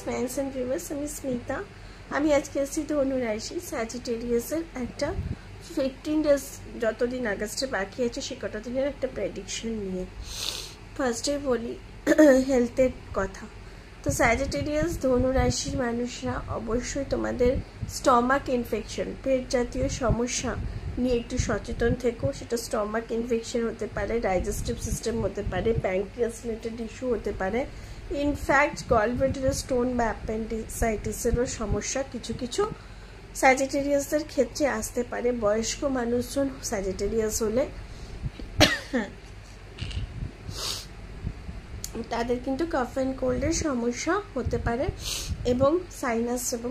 Friends and viewers, আমি স্মিতা। আমি আজকে এসেছি ধনু রাশি স্যাজিটেরিয়াসের একটা 15 ডেজ, যতদিন আগস্টে বাকি আছে সে কটা দিনের একটা প্রেডিকশন নিয়ে। ফার্স্টে বলি হেলথের কথা। তো স্যাজিটেরিয়াস ধনু রাশির মানুষরা অবশ্যই তোমাদের স্টমাক ইনফেকশন, পেট জাতীয় সমস্যা নিয়ে একটু সচেতন থেকো। সেটা স্টমাক ইনফেকশন হতে পারে, ডাইজেস্টিভ সিস্টেম হতে পারে, প্যানক্রিয়াস রিলেটেড ইস্যু হতে পারে, ইনফ্যাক্ট গলব্লাডার স্টোন বা অ্যাপেন্ডিসাইটিসেরও সমস্যা কিছু কিছু স্যাজিটেরিয়াসদের ক্ষেত্রে আসতে পারে। বয়স্ক মানুষজন স্যাজিটেরিয়াস হলে তাদের কিন্তু কাফ অ্যান্ড কোল্ডের সমস্যা হতে পারে এবং সাইনাস এবং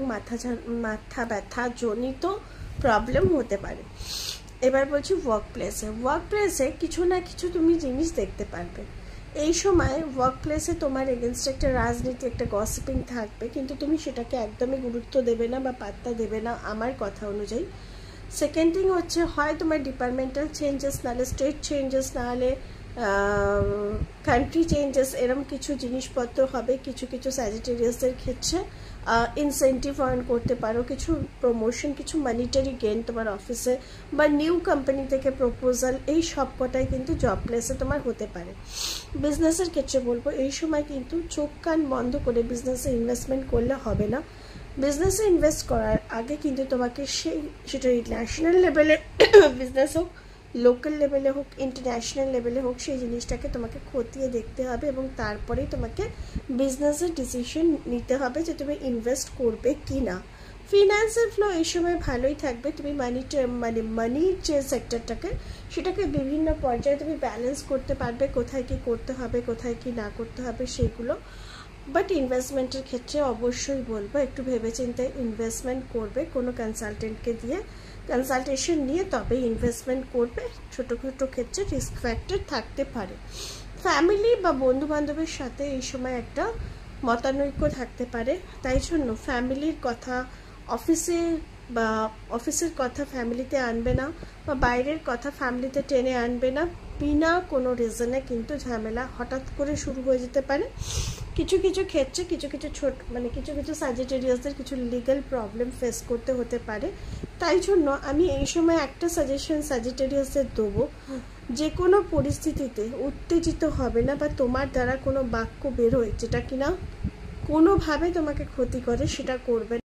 মাথা ব্যথা জনিত প্রবলেম হতে পারে। এবার বলছি ওয়ার্ক প্লেসে কিছু না কিছু তুমি জিনিস দেখতে পারবে। এই সময় ওয়ার্ক প্লেসে তোমার এগেনস্টে একটা রাজনীতি, একটা গসিপিং থাকবে, কিন্তু তুমি সেটাকে একদমই গুরুত্ব দেবে না বা পাত্তা দেবে না আমার কথা অনুযায়ী। সেকেন্ড থিং হচ্ছে, হয় তোমার ডিপার্টমেন্টাল চেঞ্জেস, নাহলে স্টেট চেঞ্জেস, নাহলে কান্ট্রি চেঞ্জেস, এরম কিছু জিনিসপত্র হবে কিছু কিছু স্যাজিটেরিয়াসদের ক্ষেত্রে। ইনসেন্টিভ আর্ন করতে পারো, কিছু প্রমোশন, কিছু মানিটারি গেইন তোমার অফিসে বা নিউ কোম্পানি থেকে প্রপোজাল, এই সব কটাই কিন্তু জব প্লেসে তোমার হতে পারে। বিজনেসের ক্ষেত্রে বলবো, এই সময় কিন্তু চোখ কান বন্ধ করে বিজনেসে ইনভেস্টমেন্ট করলে হবে না। বিজনেসে ইনভেস্ট করার আগে কিন্তু তোমাকে সেটা ন্যাশনাল লেভেলে বিজনেস হোক, লোকাল লেভেলে হোক, ইন্টারন্যাশনাল লেভেলে হোক, সেই জিনিসটাকে তোমাকে খতিয়ে দেখতে হবে এবং তারপরেই তোমাকে বিজনেসের ডিসিশন নিতে হবে যে তুমি ইনভেস্ট করবে কি না। ফিনান্সিয়াল ফ্লো এই সময় ভালোই থাকবে। তুমি মানির যে সেক্টরটাকে, সেটাকে বিভিন্ন পর্যায়ে তুমি ব্যালেন্স করতে পারবে, কোথায় কি করতে হবে, কোথায় কি না করতে হবে সেগুলো। বাট ইনভেস্টমেন্টের ক্ষেত্রে অবশ্যই বলবো একটু ভেবেচিন্তে ইনভেস্টমেন্ট করবে, কোনো কনসালটেন্টকে দিয়ে কনসালটেশন নিয়ে তবে ইনভেস্টমেন্ট করবে। ছোটো ছোটো ক্ষেত্রে রিস্ক ফ্যাক্টর থাকতে পারে। ফ্যামিলি বা বন্ধু বান্ধবের সাথে এই সময় একটা মতানৈক্য থাকতে পারে, তাই জন্য ফ্যামিলির কথা অফিসের কথা ফ্যামিলিতে আনবে না বা বাইরের কথা ফ্যামিলিতে টেনে আনবে না। বিনা কোনো রিজনে কিন্তু ঝামেলা হঠাৎ করে শুরু হয়ে যেতে পারে। কিছু কিছু ক্ষেত্রে কিছু কিছু স্যাজিটেরিয়াসদের কিছু লিগ্যাল প্রবলেম ফেস করতে হতে পারে। তাই জন্য আমি এই সময় একটা সাজেশন স্যাজিটেরিয়াসদের দেবো, যে কোনো পরিস্থিতিতে উত্তেজিত হবে না বা তোমার দ্বারা কোনো বাক্য বেরোয় যেটা কিনা কোনোভাবে তোমাকে ক্ষতি করে, সেটা করবে।